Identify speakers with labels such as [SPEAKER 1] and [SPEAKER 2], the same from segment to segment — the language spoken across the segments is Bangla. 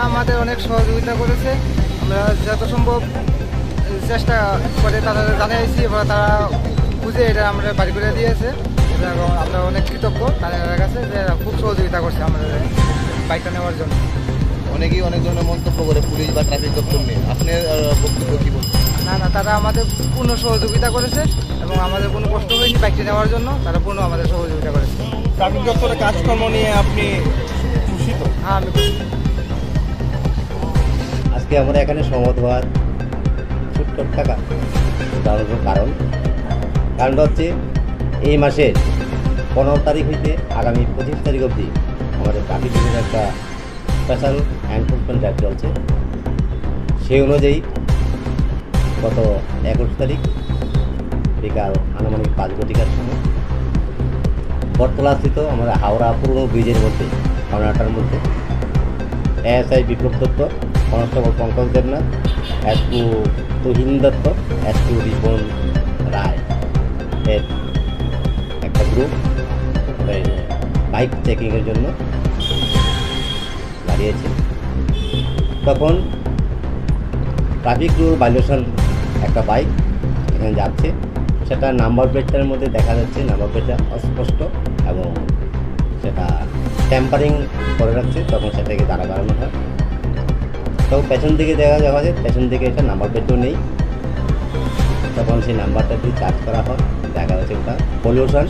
[SPEAKER 1] আমাদের অনেক সহযোগিতা করেছে। আমরা যত সম্ভব চেষ্টা করে তারা জানিয়েছি এবং তারা বুঝে এটা আমরা বাড়ি করে দিয়েছে এবং আমরা অনেক কৃতজ্ঞ তাদের কাছে যে খুব সহযোগিতা করছে আমাদের বাইকটা নেওয়ার জন্য।
[SPEAKER 2] অনেকেই অনেক ধরনের মন্তব্য করে পুলিশ বা ট্রাফিক দপ্তর নিয়ে, আপনার বক্তব্য কী বলছেন?
[SPEAKER 1] না, তারা আমাদের পূর্ণ সহযোগিতা করেছে এবং আমাদের কোনো কষ্ট হয়নি বাইকটা নেওয়ার জন্য, তারা পূর্ণ আমাদের সহযোগিতা করেছে।
[SPEAKER 2] ট্রাফিক দপ্তরের কাজকর্ম নিয়ে আপনি খুশি তো?
[SPEAKER 1] হ্যাঁ, আমি খুশি।
[SPEAKER 3] আজকে আমরা এখানে সমবেত হওয়ার ছোট্ট টাকা কারণটা হচ্ছে এই মাসের 15 তারিখ হইতে আগামী 25 তারিখ অবধি আমাদের ট্রাফিক পুলিশের একটা স্পেশাল এনফোর্সমেন্ট ড্রাইভ চলছে। সেই অনুযায়ী গত 21 তারিখ বিকাল আনুমানিক 5 ঘটিকার সময় বটতলাস্থিত আমাদের হাওড়া পুরনো ব্রিজের মধ্যে কর্নারটার মধ্যে ASI Biplab Dutta, constable Pankaj Debnath, SP Tuhin Dutta, SP Ripon Roy এর একটা গ্রুপ বাইক চেকিংয়ের জন্য দাঁড়িয়েছে। তখন ট্রাফিক রুল ভায়োলেশন একটা বাইক এখানে যাচ্ছে, সেটা নাম্বার প্লেটটার মধ্যে দেখা যাচ্ছে নাম্বার প্লেটটা অস্পষ্ট এবং সেটা ট্যাম্পারিং করে রাখছে। তখন সেটাকে দাঁড়া করানো হয়। তখন পেছন দিকে দেখা যাওয়া যায় পেছন দিকে এটা নাম্বার প্লেটও নেই। তখন সেই নাম্বারটা দিয়ে চার্জ করা হয়, দেখা যাচ্ছে ওটা পলিউশন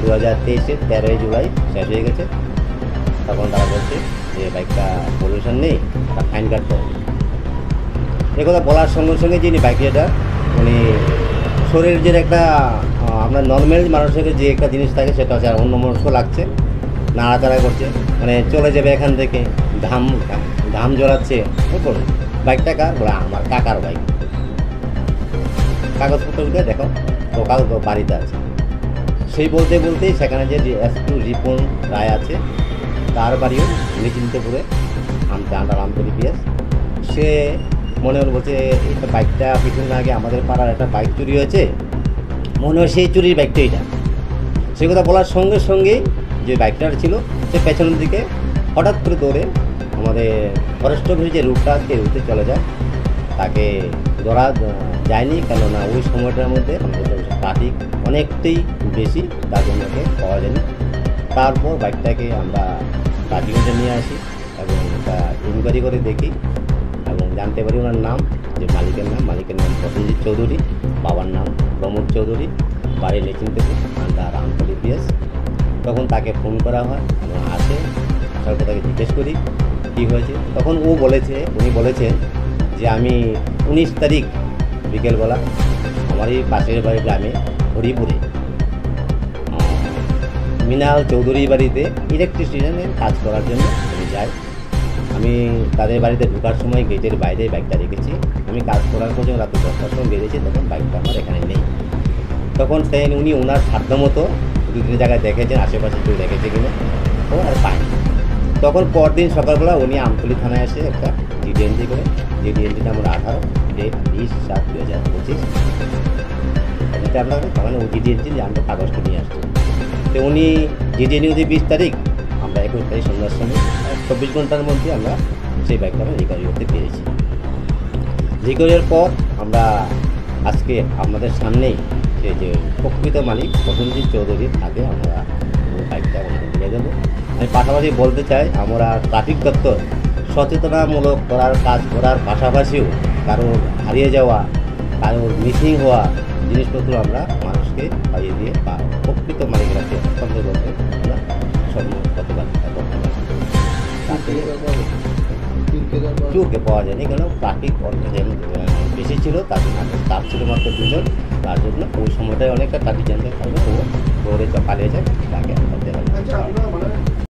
[SPEAKER 3] 2023-এর 13 জুলাই শেষ হয়ে গেছে। তখন তারা বলছে যে বাইকটা পলিউশন নেই, তা ফাইন কাটতে হবে। একথা বলার সঙ্গে সঙ্গে যিনি বাইক রাইডার উনি শরীরের যে একটা আপনার নর্মাল মানুষের যে একটা জিনিস থাকে সেটা হচ্ছে আর অন্যমনস্ক লাগছে, নাড়াচাড়া করছে, মানে চলে যাবে এখান থেকে, ঘাম জড়াচ্ছে। বুঝুন বাইকটা কার? বলে আমার কাকার বাইক। কাগজপত্রগুলো দেখো, তো কাগজ বাড়িতে আছে। সেই বলতে বলতেই সেখানে যে এসপি রিপন রায় আছে তার বাড়িও নিশ্চিন্তপুরে আমতলী পিএস। সে মনে হল বলছে এটা বাইকটা কিছুদিন আগে আমাদের পাড়ার একটা বাইক চুরি হয়েছে, মনে হয় সেই চুরির বাইকটা এটা। সে কথা বলার সঙ্গে সঙ্গেই যে বাইকটা ছিল সে পেছনের দিকে হঠাৎ করে দৌড়ে আমাদের ফরেস্ট অফিসের যে রুটটা সেই রুটে চলে যায়। তাকে ধরা যায়নি, কেননা ওই সময়টার মধ্যে আমাদের ট্রাফিক অনেকটাই বেশি, তার জন্য ওকে পাওয়া যায়নি। তারপর বাইকটাকে আমরা ট্রাফিকে নিয়ে আসি এবং একটা ইনকোয়ারি করে দেখি এবং জানতে পারি ওনার নাম, যে মালিকের নাম প্রসেনজিৎ চৌধুরী, বাবার নাম প্রমোদ চৌধুরী, বাড়ি নিশ্চিন্তপুর, আন্ডার আমতলী পিএস। তখন তাকে ফোন করা হয় এবং আসার কথাকে জিজ্ঞেস করি কী হয়েছে। তখন উনি বলেছেন যে আমি 19 তারিখ বিকেলবেলা আমার এই পাশের বাড়ির গ্রামে হরিপুরে মৃণাল চৌধুরীর বাড়িতে ইলেকট্রিসিয়ানের কাজ করার জন্য আমি যাই। আমি তাদের বাড়িতে ঢোকার সময় গেটের বাইরে বাইকটা রেখেছি। আমি কাজ করার পর যখন রাত্রি 10টার সময় বেরিয়েছি তখন বাইকটা আমার এখানে নেই। তখন উনি ওনার সাধ্য মতো 2-3 জায়গায় দেখেছেন, আশেপাশে কেউ দেখেছে কিনা, ও আর পায়নি। তখন পরদিন সকালবেলা উনি আমতলী থানায় এসে একটা জিডিএনটি করে, জিডিএনটি নাম্বার 18, ডেট 20/7/2025 এটা আপনার তখন ওই জিডিএনটি যে আমরা কাগজটা নিয়ে আসছি। তো উনি জিডিএনটি 20 তারিখ, আমরা 21 তারিখ সন্ধ্যার সময় 24 ঘন্টার মধ্যে আমরা সেই বাইকটা আমরা রিকভারি করতে পেরেছি। রিকভারির পর আমরা আজকে আমাদের সামনেই সেই যে প্রকৃত মালিক প্রসেনজিৎ চৌধুরীর হাতে আমরা বাইকটা দিয়ে দেবো। আমি পাশাপাশি বলতে চাই, আমরা ট্রাফিক দপ্তর সচেতনামূলক কাজ করার পাশাপাশিও কারোর হারিয়ে যাওয়া, কারোর মিসিং হওয়া জিনিসপত্র আমরা মানুষকে পাইয়ে দিয়ে বা প্রকৃত মালিকরা হস্তান্তর করতে আমরা সম্মত প্রতিবাদ করতে পারি। চুকে পাওয়া যায়নি, কেন ট্রাফিক বেশি ছিল, তার স্টাফ ছিল মাত্র 2 জন, তার জন্য ওই সময়টায় অনেকটা ট্রাফিক জ্যাম থাকার কারণে ও দৌড়ে পালিয়ে যায়, তাকে আর ধরতে পারে।